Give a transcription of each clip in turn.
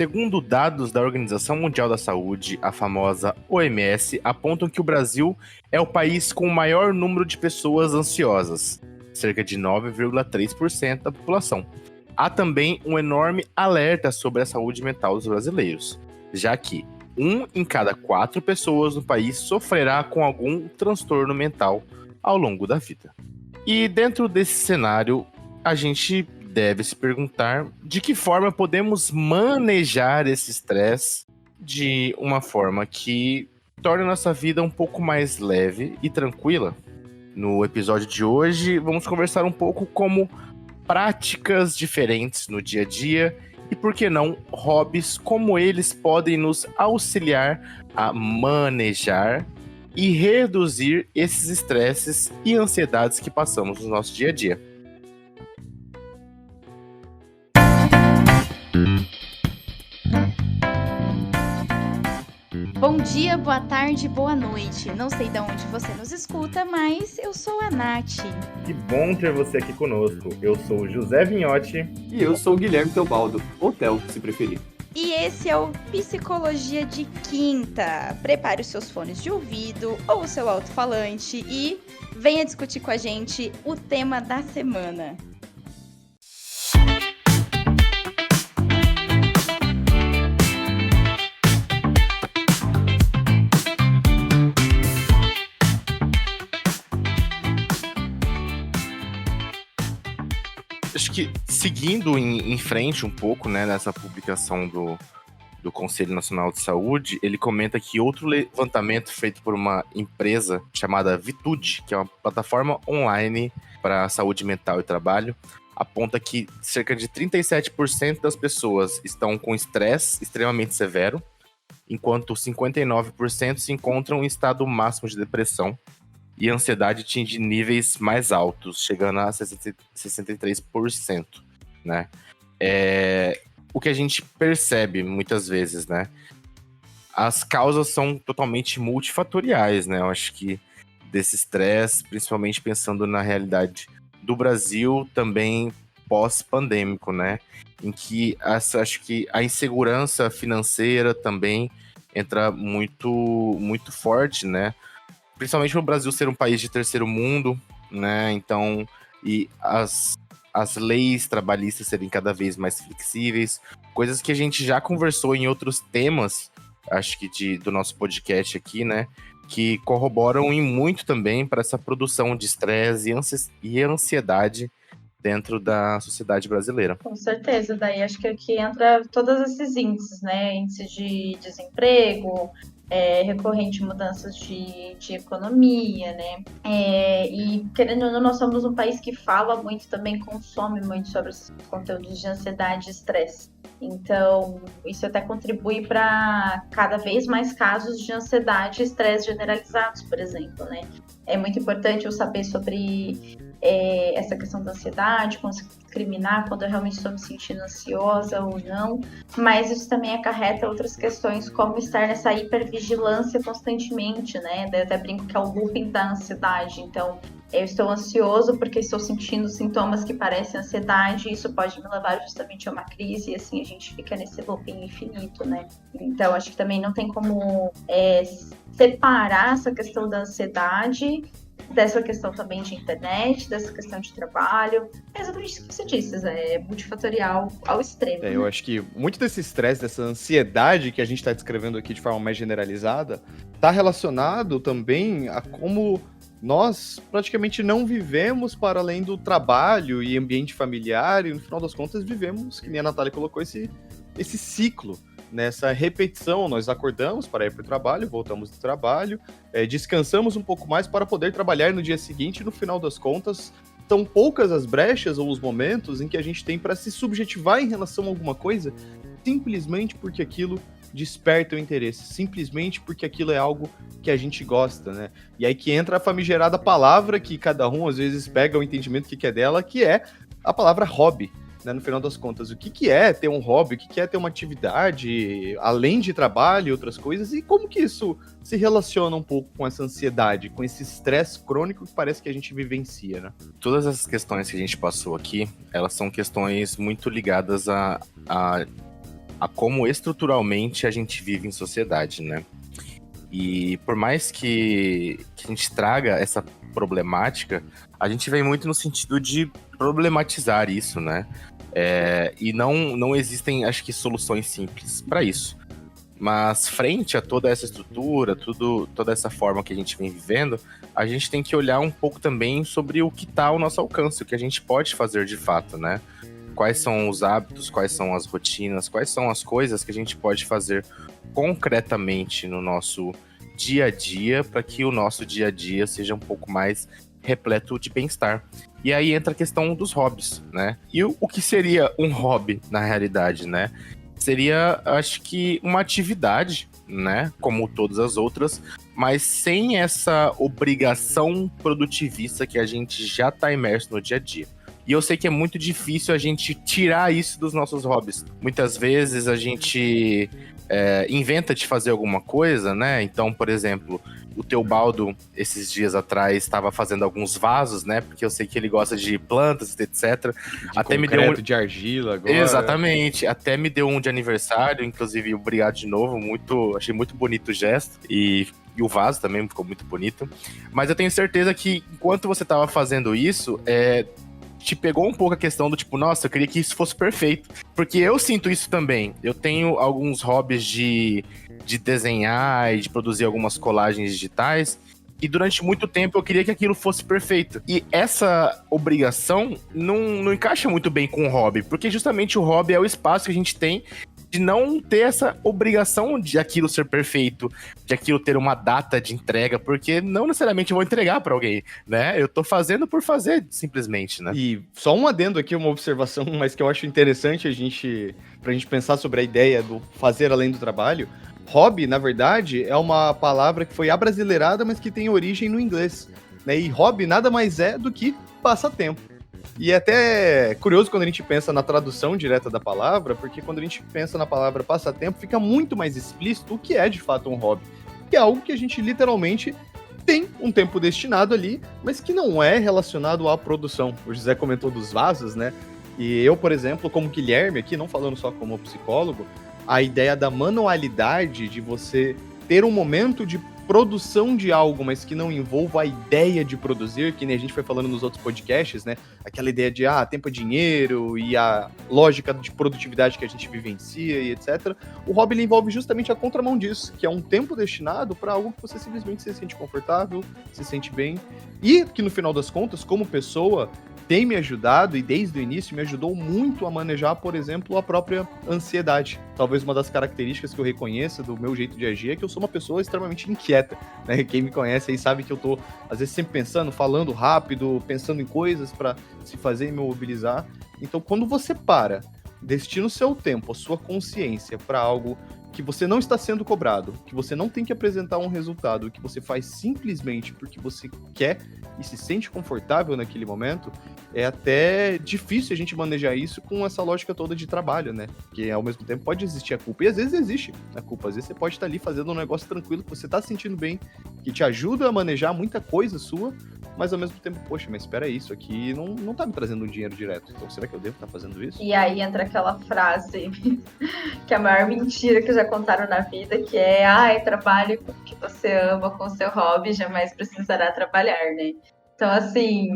Segundo dados da Organização Mundial da Saúde, a famosa OMS, apontam que o Brasil é o país com o maior número de pessoas ansiosas, cerca de 9,3% da população. Há também um enorme alerta sobre a saúde mental dos brasileiros, já que 1 em cada 4 pessoas no país sofrerá com algum transtorno mental ao longo da vida. E dentro desse cenário, a gente deve se perguntar de que forma podemos manejar esse estresse de uma forma que torne a nossa vida um pouco mais leve e tranquila. No episódio de hoje, vamos conversar um pouco como práticas diferentes no dia a dia e, por que não, hobbies, como eles podem nos auxiliar a manejar e reduzir esses estresses e ansiedades que passamos no nosso dia a dia. Bom dia, boa tarde, boa noite. Não sei de onde você nos escuta, mas eu sou a Nath. Que bom ter você aqui conosco. Eu sou o José Vinhotti. E eu sou o Guilherme Teobaldo, ou Theo, se preferir. E esse é o Psicologia de Quinta. Prepare os seus fones de ouvido ou o seu alto-falante e venha discutir com a gente o tema da semana. Acho que seguindo em frente um pouco, né, nessa publicação do Conselho Nacional de Saúde, ele comenta que outro levantamento feito por uma empresa chamada Vitude, que é uma plataforma online para saúde mental e trabalho, aponta que cerca de 37% das pessoas estão com estresse extremamente severo, enquanto 59% se encontram em estado máximo de depressão. E a ansiedade atinge níveis mais altos, chegando a 63%, né? O que a gente percebe muitas vezes, né? As causas são totalmente multifatoriais, né? Eu acho que desse estresse, principalmente pensando na realidade do Brasil, também pós-pandêmico, né? Em que acho que a insegurança financeira também entra muito forte, né? Principalmente no Brasil ser um país de terceiro mundo, né? Então, e as leis trabalhistas serem cada vez mais flexíveis, coisas que a gente já conversou em outros temas, acho que do nosso podcast aqui, né? Que corroboram em muito também para essa produção de estresse e ansiedade dentro da sociedade brasileira. Com certeza, daí acho que aqui entra todos esses índices, né? Índice de desemprego, recorrente mudanças de economia, né? E querendo ou não, nós somos um país que fala muito, também consome muito sobre esses conteúdos de ansiedade e estresse. Então, isso até contribui para cada vez mais casos de ansiedade e estresse generalizados, por exemplo, né? É muito importante eu saber sobre essa questão da ansiedade, conseguir discriminar quando eu realmente estou me sentindo ansiosa ou não, mas isso também acarreta outras questões, como estar nessa hipervigilância constantemente, né? Eu até brinco que é o looping da ansiedade. Então, eu estou ansioso porque estou sentindo sintomas que parecem ansiedade, e isso pode me levar justamente a uma crise, e assim a gente fica nesse looping infinito, né? Então, acho que também não tem como separar essa questão da ansiedade dessa questão também de internet, dessa questão de trabalho. É exatamente isso que você disse, é multifatorial ao extremo. Eu acho que muito desse estresse, dessa ansiedade que a gente está descrevendo aqui de forma mais generalizada, está relacionado também a como nós praticamente não vivemos para além do trabalho e ambiente familiar, e no final das contas vivemos, que nem a Natália colocou, esse ciclo. Nessa repetição, nós acordamos para ir para o trabalho, voltamos do trabalho, descansamos um pouco mais para poder trabalhar no dia seguinte, e no final das contas, são poucas as brechas ou os momentos em que a gente tem para se subjetivar em relação a alguma coisa, simplesmente porque aquilo desperta o interesse, simplesmente porque aquilo é algo que a gente gosta, né? E aí que entra a famigerada palavra que cada um às vezes pega o entendimento que é dela, que é a palavra hobby. Né, no final das contas, o que é ter um hobby, o que é ter uma atividade além de trabalho e outras coisas, e como que isso se relaciona um pouco com essa ansiedade, com esse estresse crônico que parece que a gente vivencia, né? Todas essas questões que a gente passou aqui, elas são questões muito ligadas a a como estruturalmente a gente vive em sociedade, né? E por mais que a gente traga essa problemática, a gente vem muito no sentido de problematizar isso, né? E não existem, acho que, soluções simples para isso. Mas frente a toda essa estrutura, toda essa forma que a gente vem vivendo, a gente tem que olhar um pouco também sobre o que está ao nosso alcance, o que a gente pode fazer de fato, né? Quais são os hábitos, quais são as rotinas, quais são as coisas que a gente pode fazer concretamente no nosso dia a dia para que o nosso dia a dia seja um pouco mais repleto de bem-estar. E aí entra a questão dos hobbies, né? E o que seria um hobby na realidade, né? Seria, acho que, uma atividade, né? Como todas as outras, mas sem essa obrigação produtivista que a gente já está imerso no dia a dia. E eu sei que é muito difícil a gente tirar isso dos nossos hobbies. Muitas vezes a gente inventa de fazer alguma coisa, né? Então, por exemplo, o Teobaldo, esses dias atrás, estava fazendo alguns vasos, né? Porque eu sei que ele gosta de plantas, etc. Até me deu de argila agora. Exatamente. Até me deu um de aniversário, inclusive, obrigado de novo. Achei muito bonito o gesto. E o vaso também ficou muito bonito. Mas eu tenho certeza que, enquanto você estava fazendo isso, te pegou um pouco a questão do tipo, nossa, eu queria que isso fosse perfeito. Porque eu sinto isso também. Eu tenho alguns hobbies de desenhar e de produzir algumas colagens digitais. E durante muito tempo eu queria que aquilo fosse perfeito. E essa obrigação não encaixa muito bem com o hobby. Porque justamente o hobby é o espaço que a gente tem de não ter essa obrigação de aquilo ser perfeito, de aquilo ter uma data de entrega, porque não necessariamente eu vou entregar para alguém, né? Eu tô fazendo por fazer, simplesmente, né? E só um adendo aqui, uma observação, mas que eu acho interessante pra gente pensar sobre a ideia do fazer além do trabalho. Hobby, na verdade, é uma palavra que foi abrasileirada, mas que tem origem no inglês, né? E hobby nada mais é do que passatempo. E é até curioso quando a gente pensa na tradução direta da palavra, porque quando a gente pensa na palavra passatempo, fica muito mais explícito o que é de fato um hobby. Que é algo que a gente literalmente tem um tempo destinado ali, mas que não é relacionado à produção. O José comentou dos vasos, né? E eu, por exemplo, como Guilherme aqui, não falando só como psicólogo, a ideia da manualidade, de você ter um momento de produção de algo, mas que não envolva a ideia de produzir, que nem a gente foi falando nos outros podcasts, né? Aquela ideia de, tempo é dinheiro e a lógica de produtividade que a gente vivencia e etc. O hobby ele envolve justamente a contramão disso, que é um tempo destinado para algo que você simplesmente se sente confortável, se sente bem, e que no final das contas, como pessoa, tem me ajudado, e desde o início me ajudou muito a manejar, por exemplo, a própria ansiedade. Talvez uma das características que eu reconheça do meu jeito de agir é que eu sou uma pessoa extremamente inquieta, né? Quem me conhece aí sabe que eu tô, às vezes, sempre pensando, falando rápido, pensando em coisas para se fazer e me mobilizar. Então, quando você destina o seu tempo, a sua consciência para algo que você não está sendo cobrado, que você não tem que apresentar um resultado, que você faz simplesmente porque você quer e se sente confortável naquele momento, é até difícil a gente manejar isso com essa lógica toda de trabalho, né? Porque ao mesmo tempo pode existir a culpa, e às vezes existe a culpa, às vezes você pode estar ali fazendo um negócio tranquilo, que você está se sentindo bem, que te ajuda a manejar muita coisa sua, mas ao mesmo tempo, poxa, mas espera aí, isso aqui não tá me trazendo um dinheiro direto, então será que eu devo estar fazendo isso? E aí entra aquela frase que é a maior mentira que já contaram na vida, que é, trabalhe com o que você ama, com o seu hobby, jamais precisará trabalhar, né? Então, assim,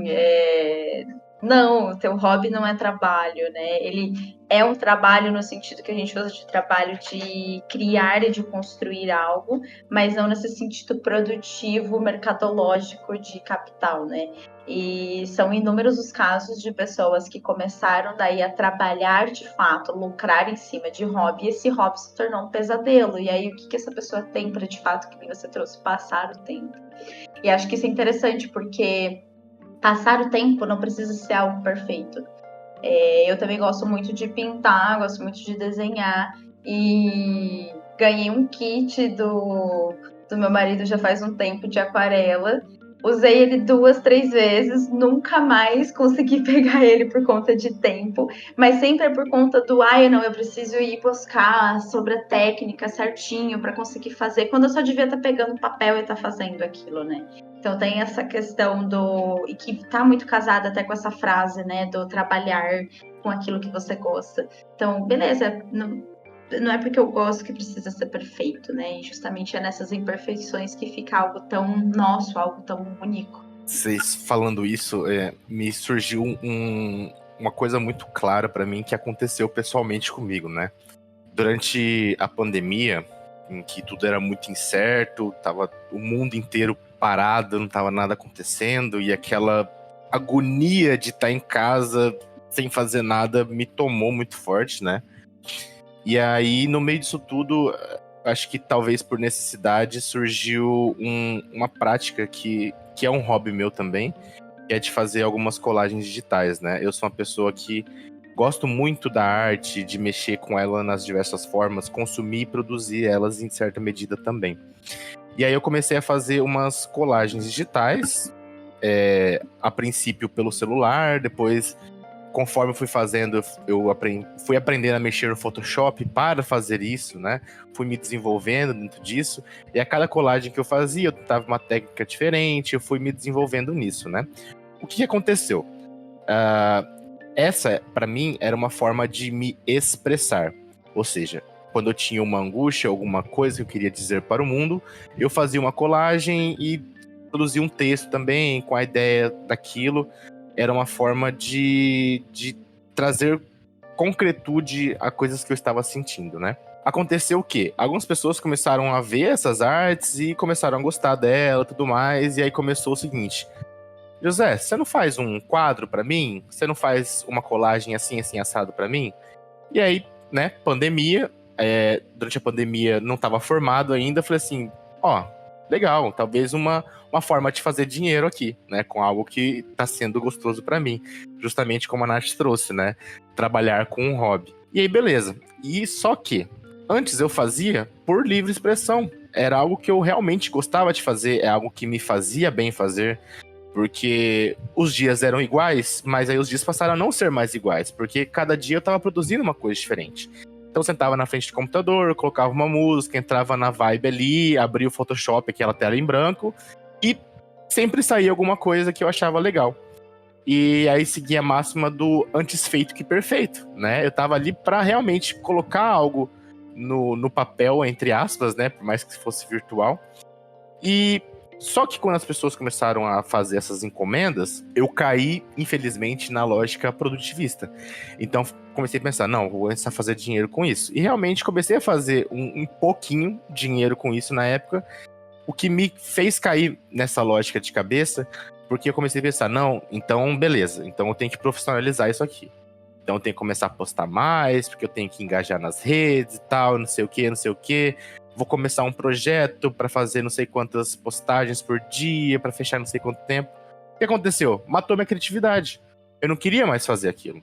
não, o teu hobby não é trabalho, né? Ele é um trabalho no sentido que a gente usa de trabalho de criar e de construir algo, mas não nesse sentido produtivo, mercadológico de capital, né? E são inúmeros os casos de pessoas que começaram daí a trabalhar de fato, lucrar em cima de hobby, e esse hobby se tornou um pesadelo. E aí o que essa pessoa tem para de fato, que você trouxe, passar o tempo? E acho que isso é interessante, porque passar o tempo não precisa ser algo perfeito. Eu também gosto muito de pintar, gosto muito de desenhar, e ganhei um kit do meu marido já faz um tempo de aquarela. Usei ele 2, 3 vezes, nunca mais consegui pegar ele por conta de tempo, mas sempre é por conta do, eu preciso ir buscar sobre a técnica certinho para conseguir fazer, quando eu só devia estar pegando papel e estar fazendo aquilo, né? Então tem essa questão e que está muito casada até com essa frase, né, do trabalhar com aquilo que você gosta. Então, beleza, não é porque eu gosto que precisa ser perfeito, né? E justamente é nessas imperfeições que fica algo tão nosso, algo tão único. Vocês falando isso, me surgiu uma coisa muito clara pra mim que aconteceu pessoalmente comigo, né? Durante a pandemia, em que tudo era muito incerto, tava o mundo inteiro parado, não tava nada acontecendo, e aquela agonia de estar em casa sem fazer nada me tomou muito forte, né? E aí, no meio disso tudo, acho que talvez por necessidade, surgiu uma prática que é um hobby meu também, que é de fazer algumas colagens digitais, né? Eu sou uma pessoa que gosto muito da arte, de mexer com ela nas diversas formas, consumir e produzir elas em certa medida também. E aí eu comecei a fazer umas colagens digitais, a princípio pelo celular, depois, conforme eu fui fazendo, fui aprendendo a mexer no Photoshop para fazer isso, né? Fui me desenvolvendo dentro disso, e a cada colagem que eu fazia, eu tentava uma técnica diferente, eu fui me desenvolvendo nisso, né? O que aconteceu? Essa, para mim, era uma forma de me expressar. Ou seja, quando eu tinha uma angústia, alguma coisa que eu queria dizer para o mundo, eu fazia uma colagem e produzia um texto também com a ideia daquilo. Era uma forma de trazer concretude a coisas que eu estava sentindo, né? Aconteceu o quê? Algumas pessoas começaram a ver essas artes e começaram a gostar dela e tudo mais, e aí começou o seguinte: José, você não faz um quadro pra mim? Você não faz uma colagem assim, assim, assado pra mim? E aí, né, pandemia, durante a pandemia não estava formado ainda, falei assim, legal, talvez uma forma de fazer dinheiro aqui, né, com algo que tá sendo gostoso pra mim, justamente como a Nath trouxe, né, trabalhar com um hobby. E aí, beleza. E só que, antes eu fazia por livre expressão, era algo que eu realmente gostava de fazer, é algo que me fazia bem fazer, porque os dias eram iguais, mas aí os dias passaram a não ser mais iguais, porque cada dia eu tava produzindo uma coisa diferente. Então eu sentava na frente do computador, colocava uma música, entrava na vibe ali, abria o Photoshop, aquela tela em branco, e sempre saía alguma coisa que eu achava legal. E aí seguia a máxima do antes feito que perfeito, né? Eu tava ali pra realmente colocar algo no papel, entre aspas, né? Por mais que fosse virtual. E só que quando as pessoas começaram a fazer essas encomendas, eu caí, infelizmente, na lógica produtivista. Então comecei a pensar, não, vou começar a fazer dinheiro com isso. E realmente comecei a fazer um pouquinho dinheiro com isso na época, o que me fez cair nessa lógica de cabeça, porque eu comecei a pensar, não, então beleza, então eu tenho que profissionalizar isso aqui. Então eu tenho que começar a postar mais, porque eu tenho que engajar nas redes e tal, não sei o que, não sei o que. Vou começar um projeto para fazer não sei quantas postagens por dia, para fechar não sei quanto tempo. O que aconteceu? Matou minha criatividade. Eu não queria mais fazer aquilo.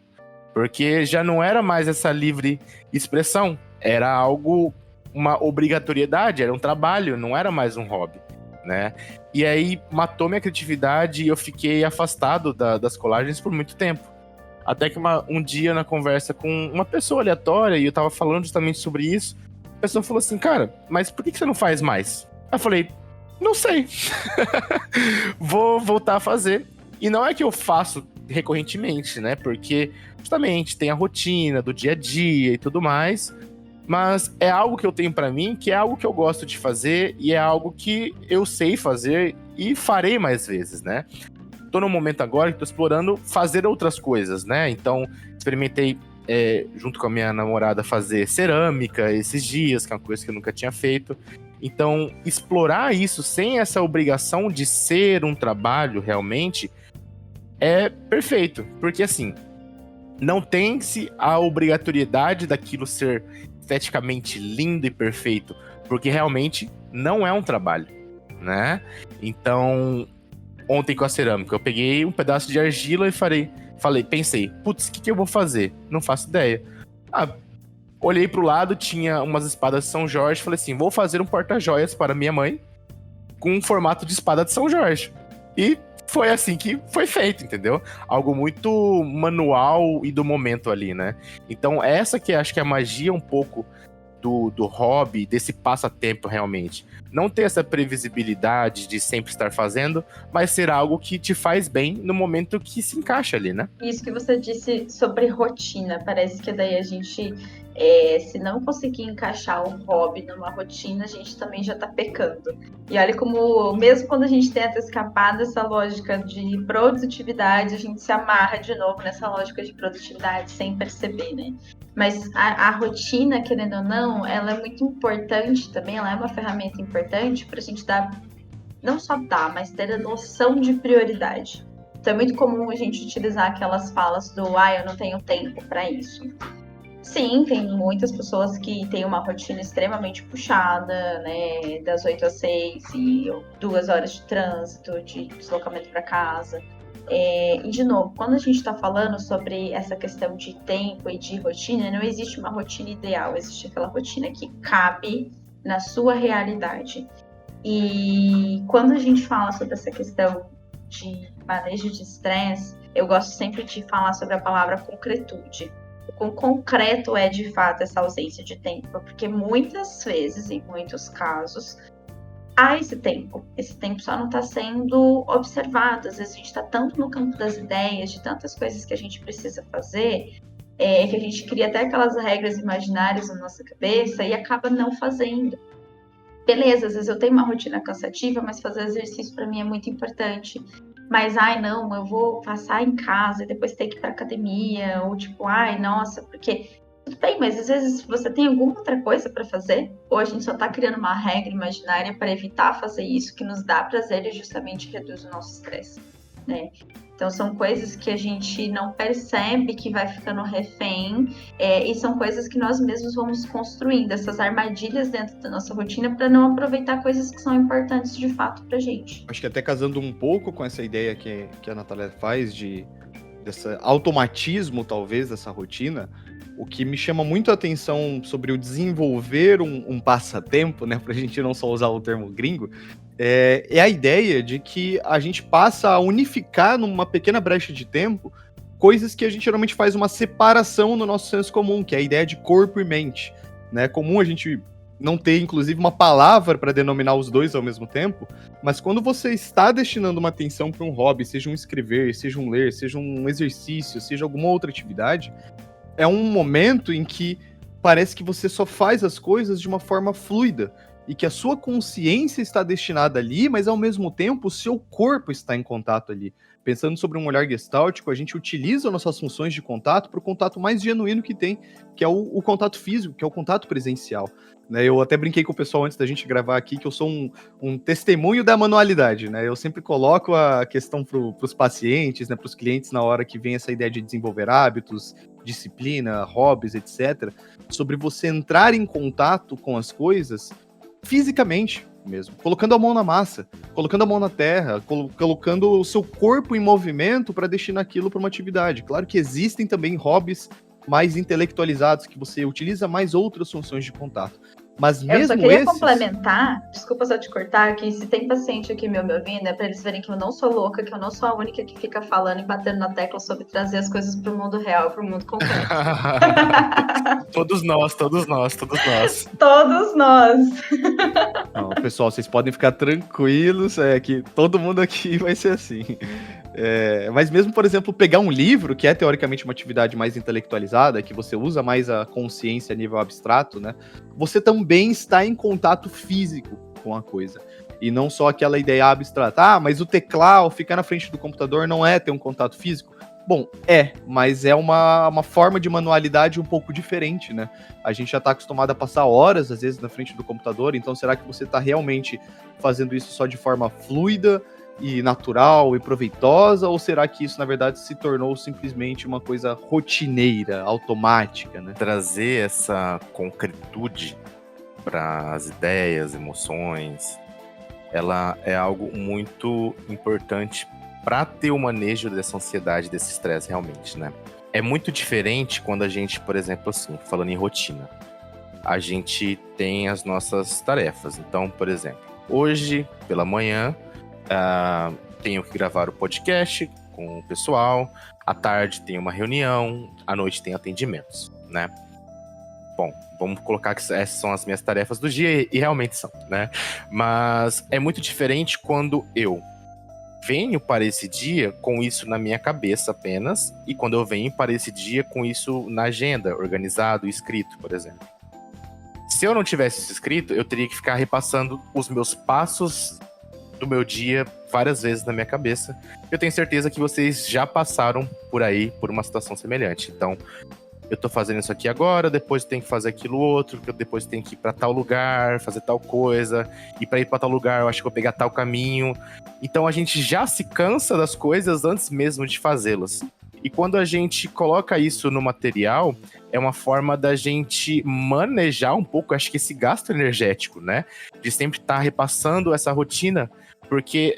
Porque já não era mais essa livre expressão. Era algo, uma obrigatoriedade, era um trabalho, não era mais um hobby, né? E aí matou minha criatividade e eu fiquei afastado das colagens por muito tempo. Até que um dia, na conversa com uma pessoa aleatória, e eu tava falando justamente sobre isso, a pessoa falou assim, cara, mas por que você não faz mais? Eu falei, não sei. Vou voltar a fazer. E não é que eu faço recorrentemente, né? Porque justamente tem a rotina do dia a dia e tudo mais. Mas é algo que eu tenho pra mim, que é algo que eu gosto de fazer e é algo que eu sei fazer e farei mais vezes, né? Tô num momento agora que tô explorando fazer outras coisas, né? Então, experimentei junto com a minha namorada fazer cerâmica esses dias, que é uma coisa que eu nunca tinha feito. Então, explorar isso sem essa obrigação de ser um trabalho realmente é perfeito. Porque assim, não tem-se a obrigatoriedade daquilo ser esteticamente lindo e perfeito, porque realmente não é um trabalho, né? Então, ontem com a cerâmica, eu peguei um pedaço de argila e pensei, putz, o que eu vou fazer? Não faço ideia. Olhei pro lado, tinha umas espadas de São Jorge, falei assim, vou fazer um porta-joias para minha mãe com um formato de espada de São Jorge. E foi assim que foi feito, entendeu? Algo muito manual e do momento ali, né? Então essa que acho que é a magia um pouco do hobby, desse passatempo realmente. Não ter essa previsibilidade de sempre estar fazendo, mas ser algo que te faz bem no momento que se encaixa ali, né? Isso que você disse sobre rotina, parece que daí a gente, se não conseguir encaixar o hobby numa rotina, a gente também já tá pecando. E olha como, mesmo quando a gente tenta escapar dessa lógica de produtividade, a gente se amarra de novo nessa lógica de produtividade sem perceber, né? Mas a rotina, querendo ou não, ela é muito importante também, ela é uma ferramenta importante para a gente dar, não só dar, mas ter a noção de prioridade. Então é muito comum a gente utilizar aquelas falas do eu não tenho tempo para isso. Sim, tem muitas pessoas que têm uma rotina extremamente puxada, né, das 8 às 6 e 2 horas de trânsito, de deslocamento para casa. E, de novo, quando a gente está falando sobre essa questão de tempo e de rotina, não existe uma rotina ideal, existe aquela rotina que cabe na sua realidade. E quando a gente fala sobre essa questão de manejo de estresse, eu gosto sempre de falar sobre a palavra concretude. O quão concreto é de fato essa ausência de tempo, porque muitas vezes, em muitos casos, há esse tempo só não está sendo observado. Às vezes a gente está tanto no campo das ideias, de tantas coisas que a gente precisa fazer, que a gente cria até aquelas regras imaginárias na nossa cabeça e acaba não fazendo. Beleza, às vezes eu tenho uma rotina cansativa, mas fazer exercício para mim é muito importante. Mas, não, eu vou passar em casa e depois ter que ir para academia, ou tipo, nossa, porque tudo bem, mas às vezes você tem alguma outra coisa para fazer, ou a gente só está criando uma regra imaginária para evitar fazer isso que nos dá prazer e justamente reduz o nosso estresse, né? Então são coisas que a gente não percebe que vai ficando refém, e são coisas que nós mesmos vamos construindo, essas armadilhas dentro da nossa rotina para não aproveitar coisas que são importantes de fato pra gente. Acho que até casando um pouco com essa ideia que a Natália faz desse automatismo, talvez, dessa rotina, o que me chama muito a atenção sobre o desenvolver um passatempo, né, pra gente não só usar o termo gringo, é a ideia de que a gente passa a unificar numa pequena brecha de tempo coisas que a gente geralmente faz uma separação no nosso senso comum, que é a ideia de corpo e mente, né? É comum a gente não ter, inclusive, uma palavra para denominar os dois ao mesmo tempo, mas quando você está destinando uma atenção para um hobby, seja um escrever, seja um ler, seja um exercício, seja alguma outra atividade, é um momento em que parece que você só faz as coisas de uma forma fluida e que a sua consciência está destinada ali, mas ao mesmo tempo o seu corpo está em contato ali. Pensando sobre um olhar gestáltico, a gente utiliza nossas funções de contato para o contato mais genuíno que tem, que é o contato físico, que é o contato presencial. Né, eu até brinquei com o pessoal antes da gente gravar aqui que eu sou um testemunho da manualidade, né? Eu sempre coloco a questão para os pacientes, né, para os clientes na hora que vem essa ideia de desenvolver hábitos, disciplina, hobbies, etc., sobre você entrar em contato com as coisas fisicamente mesmo, colocando a mão na massa, colocando a mão na terra, colocando o seu corpo em movimento para destinar aquilo para uma atividade. Claro que existem também hobbies mais intelectualizados, que você utiliza mais outras funções de contato. Mas mesmo eu só queria esses... complementar, desculpa só te cortar, que se tem paciente aqui me ouvindo, é para eles verem que eu não sou louca, que eu não sou a única que fica falando e batendo na tecla sobre trazer as coisas para o mundo real, para o mundo concreto. Todos nós. Todos nós. Não, pessoal, vocês podem ficar tranquilos, que todo mundo aqui vai ser assim. Mas mesmo, por exemplo, pegar um livro, que é teoricamente uma atividade mais intelectualizada, que você usa mais a consciência a nível abstrato, né? Você também está em contato físico com a coisa. E não só aquela ideia abstrata, mas o teclado, ficar na frente do computador não é ter um contato físico. Bom, mas é uma forma de manualidade um pouco diferente, né? A gente já está acostumado a passar horas, às vezes, na frente do computador, então será que você está realmente fazendo isso só de forma fluida e natural e proveitosa, ou será que isso, na verdade, se tornou simplesmente uma coisa rotineira, automática, né? Trazer essa concretude para as ideias, emoções, ela é algo muito importante para ter o manejo dessa ansiedade, desse estresse realmente, né? É muito diferente quando a gente, por exemplo, assim, falando em rotina, a gente tem as nossas tarefas. Então, por exemplo, hoje, pela manhã, tenho que gravar o podcast com o pessoal, à tarde tem uma reunião, à noite tem atendimentos, né? bom, vamos colocar que essas são as minhas tarefas do dia, e realmente são, né? Mas é muito diferente quando eu venho para esse dia com isso na minha cabeça apenas, e quando eu venho para esse dia com isso na agenda, organizado, escrito, por exemplo. Se eu não tivesse isso escrito, eu teria que ficar repassando os meus passos do meu dia várias vezes na minha cabeça. Eu tenho certeza que vocês já passaram por aí, por uma situação semelhante. Então, eu tô fazendo isso aqui agora, depois tenho que fazer aquilo outro, que eu depois tenho que ir pra tal lugar, fazer tal coisa, e pra ir pra tal lugar eu acho que vou pegar tal caminho. Então a gente já se cansa das coisas antes mesmo de fazê-las. E quando a gente coloca isso no material, é uma forma da gente manejar um pouco, acho que esse gasto energético, né? De sempre estar repassando essa rotina, porque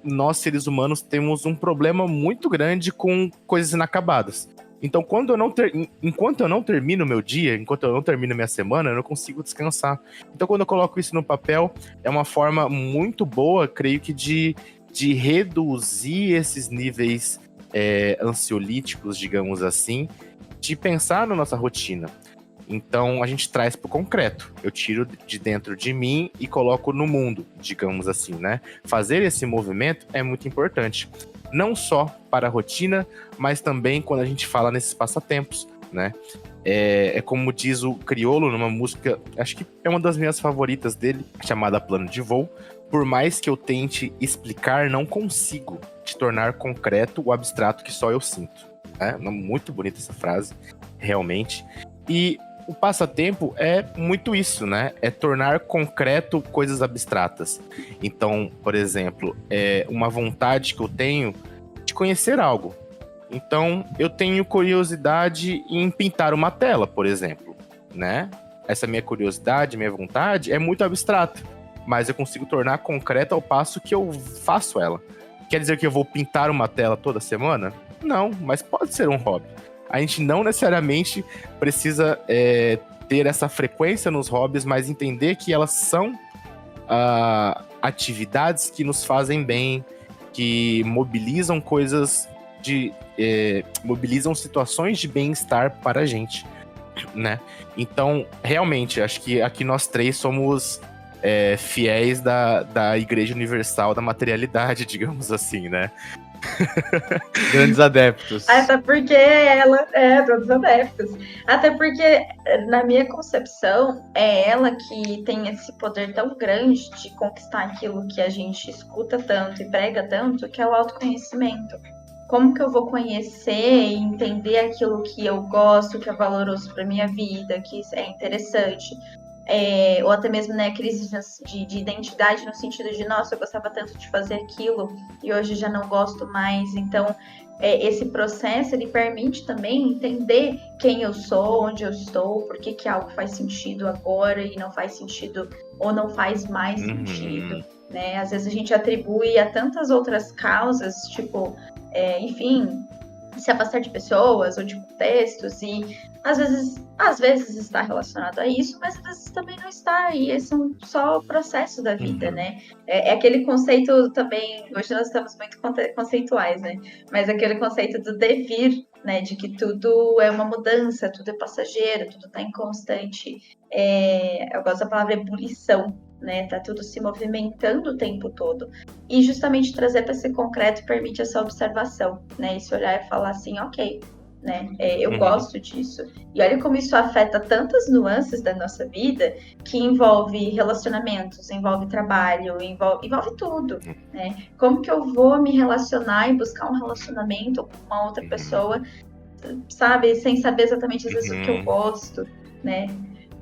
nós seres humanos temos um problema muito grande com coisas inacabadas. Então, enquanto eu não termino o meu dia, enquanto eu não termino a minha semana, eu não consigo descansar. Então, quando eu coloco isso no papel, é uma forma muito boa, creio que, de reduzir esses níveis ansiolíticos, digamos assim, de pensar na nossa rotina. Então, a gente traz para o concreto. Eu tiro de dentro de mim e coloco no mundo, digamos assim, né? Fazer esse movimento é muito importante. Não só para a rotina, mas também quando a gente fala nesses passatempos, né? É como diz o Criolo numa música, acho que é uma das minhas favoritas dele, chamada Plano de Voo. Por mais que eu tente explicar, não consigo te tornar concreto o abstrato que só eu sinto. Muito bonita essa frase, realmente. E o passatempo é muito isso, né? É tornar concreto coisas abstratas. Então, por exemplo, uma vontade que eu tenho de conhecer algo. Então, eu tenho curiosidade em pintar uma tela, por exemplo, né? Essa minha curiosidade, minha vontade é muito abstrata, mas eu consigo tornar concreta ao passo que eu faço ela. Quer dizer que eu vou pintar uma tela toda semana? Não, mas pode ser um hobby. A gente não necessariamente precisa ter essa frequência nos hobbies, mas entender que elas são atividades que nos fazem bem, que mobilizam coisas mobilizam situações de bem-estar para a gente, né? Então, realmente, acho que aqui nós três somos fiéis da Igreja Universal da Materialidade, digamos assim, né? Grandes adeptos. Até porque ela todos adeptos. Até porque, na minha concepção, é ela que tem esse poder tão grande de conquistar aquilo que a gente escuta tanto e prega tanto, que é o autoconhecimento. Como que eu vou conhecer e entender aquilo que eu gosto, que é valoroso para minha vida, que é interessante? Ou até mesmo, né, crise de identidade no sentido de, nossa, eu gostava tanto de fazer aquilo e hoje já não gosto mais. Então, esse processo, ele permite também entender quem eu sou, onde eu estou, por que algo faz sentido agora e não faz sentido ou não faz mais sentido, né? Às vezes a gente atribui a tantas outras causas, tipo, enfim, se afastar de pessoas ou de contextos, e às vezes está relacionado a isso, mas às vezes também não está, e esse é só o processo da vida, né? É aquele conceito também, hoje nós estamos muito conceituais, né? Mas aquele conceito do devir, né? De que tudo é uma mudança, tudo é passageiro, tudo está em constante, eu gosto da palavra ebulição, né? Tá tudo se movimentando o tempo todo. E justamente trazer para ser concreto permite essa observação, né? Esse olhar e falar assim, ok, né? Eu gosto disso. E olha como isso afeta tantas nuances da nossa vida, que envolve relacionamentos, envolve trabalho, envolve tudo, né? Como que eu vou me relacionar e buscar um relacionamento com uma outra pessoa, sabe? Sem saber exatamente às vezes o que eu gosto, né?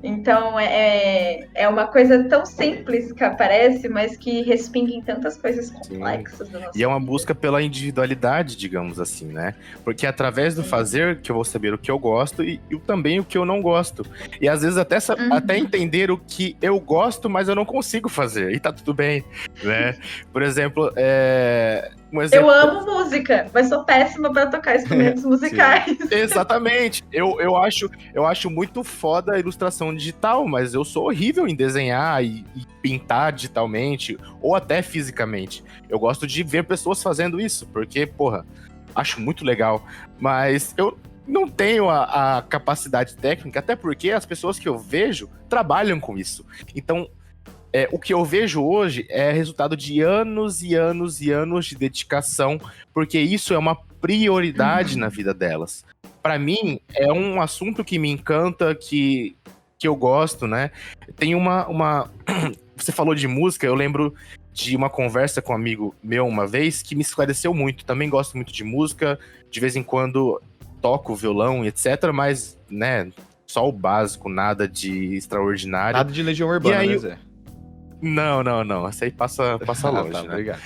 Então, é uma coisa tão simples que aparece, mas que respinga em tantas coisas complexas da nossa vida. E é uma busca pela individualidade, digamos assim, né? Porque é através do fazer que eu vou saber o que eu gosto e também o que eu não gosto. E às vezes até entender o que eu gosto, mas eu não consigo fazer. E tá tudo bem, né? Por exemplo, um exemplo... Eu amo música, mas sou péssima para tocar instrumentos musicais. Exatamente. Eu acho muito foda a ilustração digital, mas eu sou horrível em desenhar e pintar digitalmente, ou até fisicamente. Eu gosto de ver pessoas fazendo isso, porque, porra, acho muito legal. Mas eu não tenho a capacidade técnica, até porque as pessoas que eu vejo trabalham com isso. Então, o que eu vejo hoje é resultado de anos e anos e anos de dedicação, porque isso é uma prioridade na vida delas. Para mim, é um assunto que me encanta, que eu gosto, né? Tem Você falou de música, eu lembro de uma conversa com um amigo meu uma vez que me esclareceu muito. Também gosto muito de música, de vez em quando toco violão e etc, mas, né, só o básico, nada de extraordinário. Nada de Legião Urbana, aí, né, Zé? Não. Essa aí passa longe, tá, né? obrigado.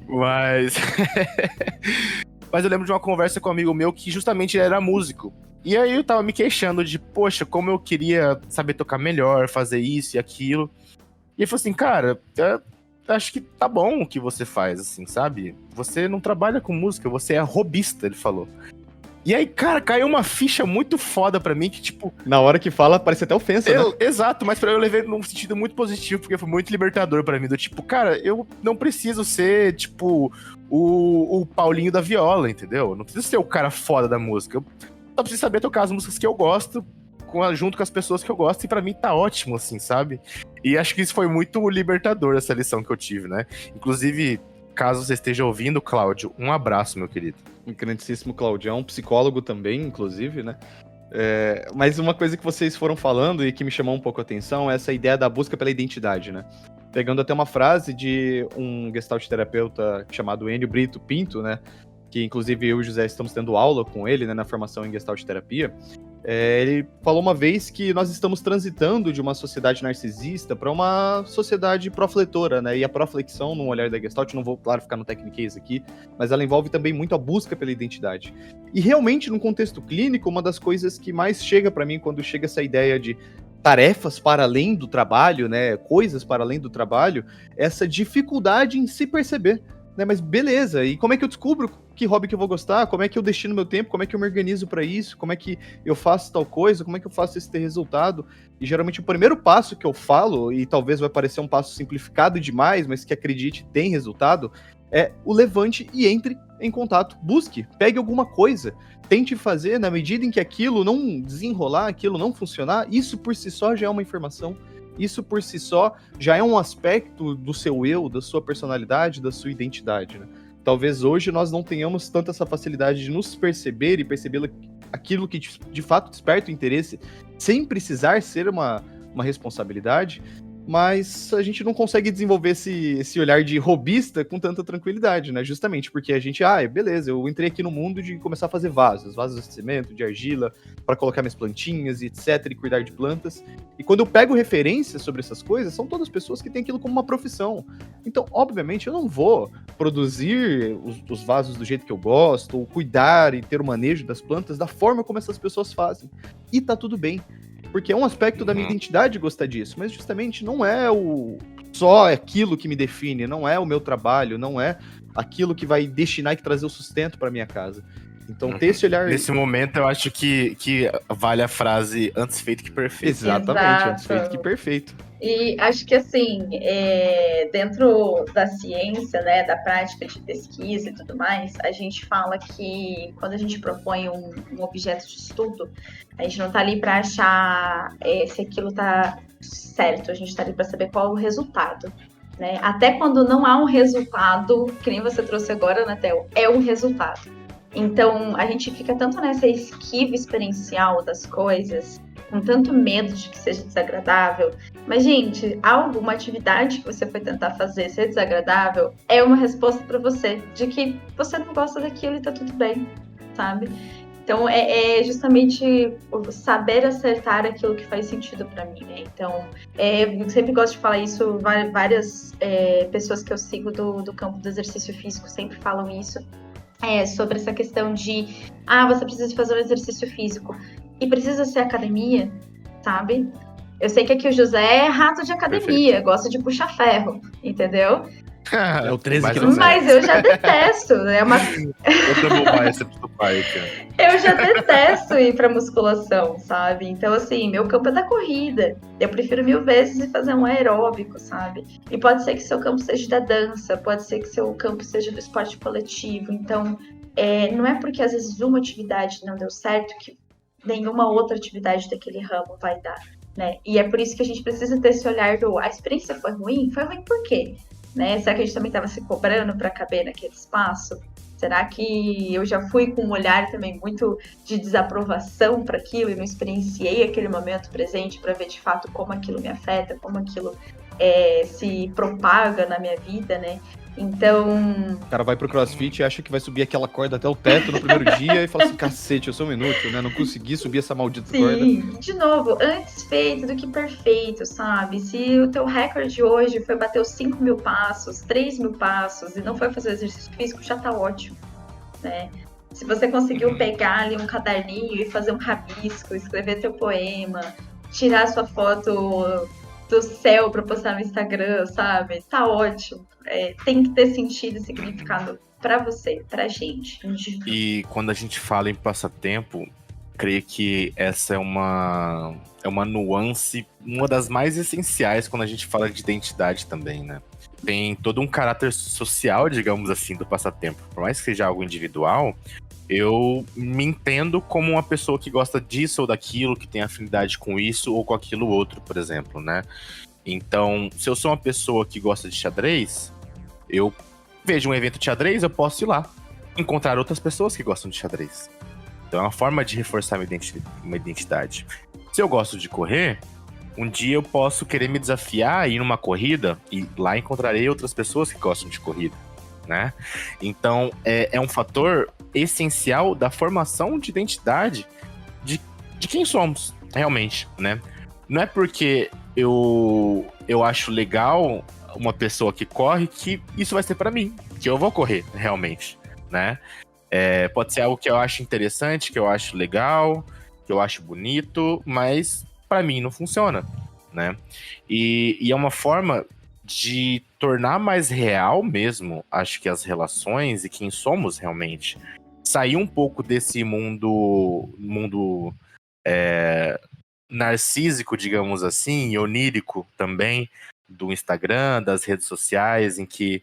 Mas... Mas eu lembro de uma conversa com um amigo meu que justamente ele era músico. E aí eu tava me queixando de, poxa, como eu queria saber tocar melhor, fazer isso e aquilo. E ele falou assim, cara, acho que tá bom o que você faz, assim, sabe? Você não trabalha com música, você é robista, ele falou. E aí, cara, caiu uma ficha muito foda pra mim que, tipo... Na hora que fala, parece até ofensa, né? Exato, mas eu levei num sentido muito positivo, porque foi muito libertador pra mim. Do tipo, cara, eu não preciso ser, tipo, o Paulinho da viola, entendeu? Eu não preciso ser o cara foda da música. Eu só preciso saber tocar as músicas que eu gosto, junto com as pessoas que eu gosto, e pra mim tá ótimo, assim, sabe? E acho que isso foi muito libertador, essa lição que eu tive, né? Inclusive, caso você esteja ouvindo, Cláudio, um abraço, meu querido. Um grandíssimo Claudião, psicólogo também, inclusive, né? Mas uma coisa que vocês foram falando e que me chamou um pouco a atenção é essa ideia da busca pela identidade, né? Pegando até uma frase de um gestalt terapeuta chamado Enio Brito Pinto, né? Que inclusive eu e o José estamos tendo aula com ele, né, na formação em gestalt terapia. Ele falou uma vez que nós estamos transitando de uma sociedade narcisista para uma sociedade profletora, né? E a proflexão, no olhar da Gestalt, não vou, claro, ficar no techniquez aqui, mas ela envolve também muito a busca pela identidade. E realmente, no contexto clínico, uma das coisas que mais chega para mim quando chega essa ideia de tarefas para além do trabalho, né? Coisas para além do trabalho, essa dificuldade em se perceber. Né, mas beleza, e como é que eu descubro que hobby que eu vou gostar? Como é que eu destino meu tempo? Como é que eu me organizo para isso? Como é que eu faço tal coisa? Como é que eu faço isso ter resultado? E geralmente o primeiro passo que eu falo, e talvez vai parecer um passo simplificado demais, mas que acredite tem resultado, é o levante e entre em contato. Busque, pegue alguma coisa, tente fazer na medida em que aquilo não desenrolar, aquilo não funcionar, isso por si só já é uma informação. Isso por si só já é um aspecto do seu eu, da sua personalidade, da sua identidade, né? Talvez hoje nós não tenhamos tanta essa facilidade de nos perceber e perceber aquilo que de fato desperta o interesse, sem precisar ser uma responsabilidade, mas a gente não consegue desenvolver esse olhar de robista com tanta tranquilidade, né? Justamente porque a gente, beleza, eu entrei aqui no mundo de começar a fazer vasos de cimento, de argila, para colocar minhas plantinhas e etc, e cuidar de plantas. E quando eu pego referências sobre essas coisas, são todas pessoas que têm aquilo como uma profissão. Então, obviamente, eu não vou produzir os vasos do jeito que eu gosto, ou cuidar e ter o manejo das plantas da forma como essas pessoas fazem. E tá tudo bem. Porque é um aspecto da minha identidade gostar disso, mas justamente não é só aquilo que me define, não é o meu trabalho, não é aquilo que vai destinar e trazer o sustento para minha casa. Então, ter esse olhar... Nesse momento, eu acho que vale a frase antes feito que perfeito. Exatamente, Exato. Antes feito que perfeito. E acho que, assim, dentro da ciência, né, da prática de pesquisa e tudo mais, a gente fala que quando a gente propõe um objeto de estudo, a gente não está ali para achar se aquilo está certo, a gente está ali para saber qual é o resultado. Né? Até quando não há um resultado, que nem você trouxe agora, Natel, é um resultado. Então, a gente fica tanto nessa esquiva experiencial das coisas, com tanto medo de que seja desagradável. Mas, gente, alguma atividade que você foi tentar fazer ser desagradável é uma resposta para você, de que você não gosta daquilo e tá tudo bem, sabe? Então, é justamente saber acertar aquilo que faz sentido para mim, né? Então, eu sempre gosto de falar isso, várias pessoas que eu sigo do campo do exercício físico sempre falam isso, sobre essa questão de, você precisa fazer um exercício físico e precisa ser academia, sabe? Eu sei que aqui o José é rato de academia, Perfeito. Gosta de puxar ferro, entendeu? É o 13 Mas eu já detesto, né? Eu já detesto ir pra musculação, sabe? Então, assim, meu campo é da corrida. Eu prefiro 1000 vezes fazer um aeróbico, sabe? E pode ser que seu campo seja da dança, pode ser que seu campo seja do esporte coletivo. Então, não é porque às vezes uma atividade não deu certo que nenhuma outra atividade daquele ramo vai dar, né? E é por isso que a gente precisa ter esse olhar do a experiência foi ruim? Foi ruim por quê? Né? Será que a gente também estava se cobrando para caber naquele espaço? Será que eu já fui com um olhar também muito de desaprovação para aquilo e não experienciei aquele momento presente para ver de fato como aquilo me afeta, como aquilo se propaga na minha vida, né? Então, O cara vai pro CrossFit e acha que vai subir aquela corda até o teto no primeiro dia e fala assim, cacete, eu sou um inútil, né? Não consegui subir essa maldita corda. sim, de novo, antes feito do que perfeito, sabe? Se o teu recorde hoje foi bater os 5.000 passos, 3.000 passos e não foi fazer exercício físico, já tá ótimo, né? Se você conseguiu pegar ali um caderninho e fazer um rabisco, escrever teu poema, tirar sua foto do céu para postar no Instagram, sabe? Tá ótimo. Tem que ter sentido e significado para você, pra gente. E quando a gente fala em passatempo, creio que essa é uma nuance, uma das mais essenciais quando a gente fala de identidade também, né? Tem todo um caráter social, digamos assim, do passatempo. Por mais que seja algo individual, eu me entendo como uma pessoa que gosta disso ou daquilo, que tem afinidade com isso ou com aquilo outro, por exemplo, né? Então, se eu sou uma pessoa que gosta de xadrez, eu vejo um evento de xadrez, eu posso ir lá encontrar outras pessoas que gostam de xadrez. Então é uma forma de reforçar uma identidade. Se eu gosto de correr, um dia eu posso querer me desafiar, ir numa corrida e lá encontrarei outras pessoas que gostam de corrida, né? Então é um fator essencial da formação de identidade de quem somos, realmente, né? Não é porque eu acho legal uma pessoa que corre que isso vai ser pra mim, que eu vou correr, realmente, né? Pode ser algo que eu acho interessante, que eu acho legal, que eu acho bonito, mas pra mim não funciona, né? E é uma forma de tornar mais real mesmo, acho que as relações e quem somos realmente. Sair um pouco desse mundo narcísico, digamos assim, e onírico também, do Instagram, das redes sociais, em que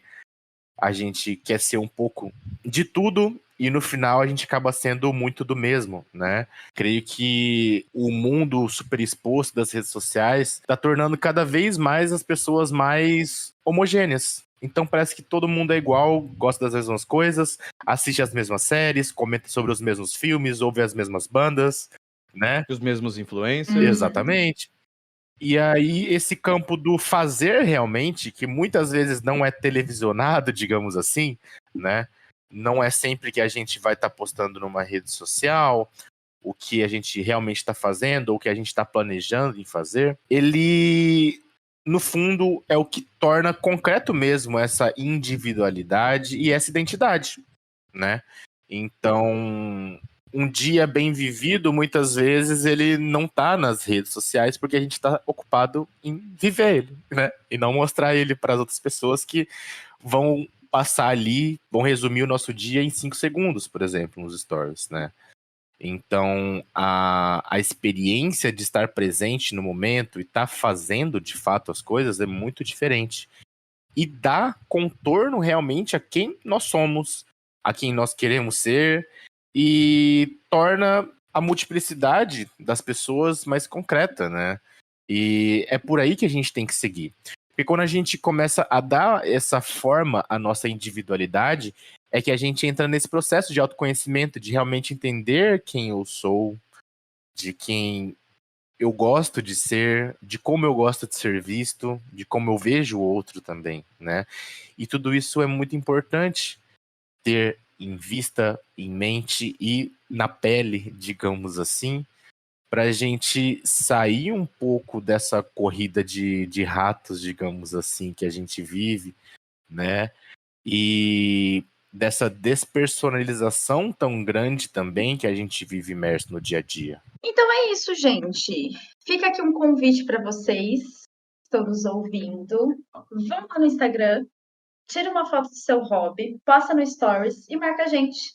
a gente quer ser um pouco de tudo e no final a gente acaba sendo muito do mesmo, né? Creio que o mundo super exposto das redes sociais está tornando cada vez mais as pessoas mais homogêneas. Então parece que todo mundo é igual, gosta das mesmas coisas, assiste as mesmas séries, comenta sobre os mesmos filmes, ouve as mesmas bandas, né? Os mesmos influencers. Exatamente. E aí, esse campo do fazer realmente, que muitas vezes não é televisionado, digamos assim, né? Não é sempre que a gente vai estar postando numa rede social o que a gente realmente está fazendo ou o que a gente está planejando em fazer. Ele, no fundo, é o que torna concreto mesmo essa individualidade e essa identidade, né? Então, um dia bem vivido, muitas vezes, ele não tá nas redes sociais porque a gente tá ocupado em viver ele, né? E não mostrar ele para as outras pessoas que vão passar ali, vão resumir o nosso dia em 5 segundos, por exemplo, nos stories, né? Então, a experiência de estar presente no momento e estar fazendo, de fato, as coisas é muito diferente. E dá contorno realmente a quem nós somos, a quem nós queremos ser, e torna a multiplicidade das pessoas mais concreta, né? E é por aí que a gente tem que seguir. Porque quando a gente começa a dar essa forma à nossa individualidade, é que a gente entra nesse processo de autoconhecimento, de realmente entender quem eu sou, de quem eu gosto de ser, de como eu gosto de ser visto, de como eu vejo o outro também, né? E tudo isso é muito importante ter em vista, em mente e na pele, digamos assim, para a gente sair um pouco dessa corrida de ratos, digamos assim, que a gente vive, né? E dessa despersonalização tão grande também que a gente vive imerso no dia a dia. Então é isso, gente. Fica aqui um convite para vocês que estão nos ouvindo. Vão lá no Instagram, tira uma foto do seu hobby, posta no Stories e marca a gente.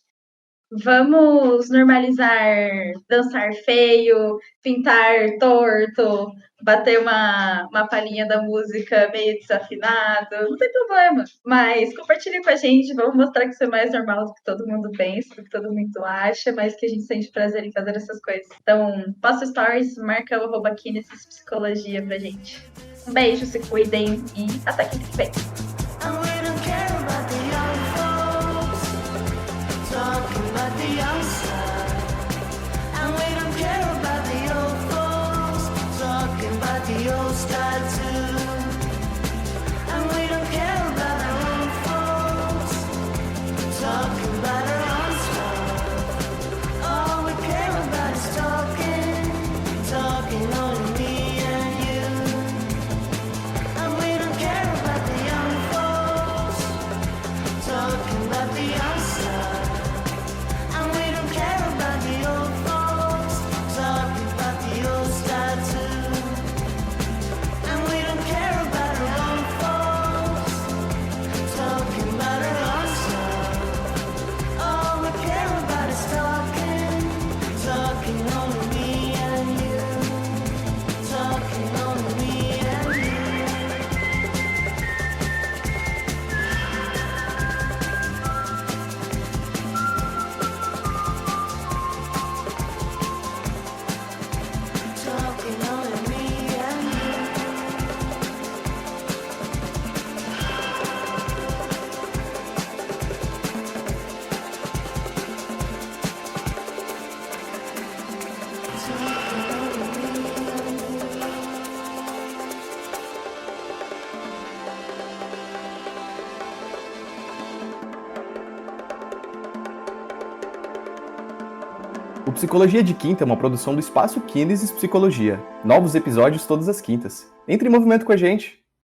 Vamos normalizar dançar feio, pintar torto, bater uma palhinha da música meio desafinado, não tem problema. Mas compartilhe com a gente, vamos mostrar que isso é mais normal do que todo mundo pensa, do que todo mundo acha, mas que a gente sente prazer em fazer essas coisas. Então, posta stories, marca o @Kinesis Psicologia pra gente. Um beijo, se cuidem e até quinta que vem. And we don't care about the young folks talking about the outside. And we don't care about the old folks talking about the old style too. And we don't care about our own folks talking about our own stuff. All we care about is talking, talking only me and you. And we don't care about the young folks talking about the outside. And we don't care about the old folks talking about the old style too. And we don't care about our own folks talking about our own stuff. All we care about is talking, talking only me and you. Talking only me and you. Talking only me and you. Talking only me and you. O Psicologia de Quinta é uma produção do Espaço Kinesis Psicologia. Novos episódios todas as quintas. Entre em movimento com a gente!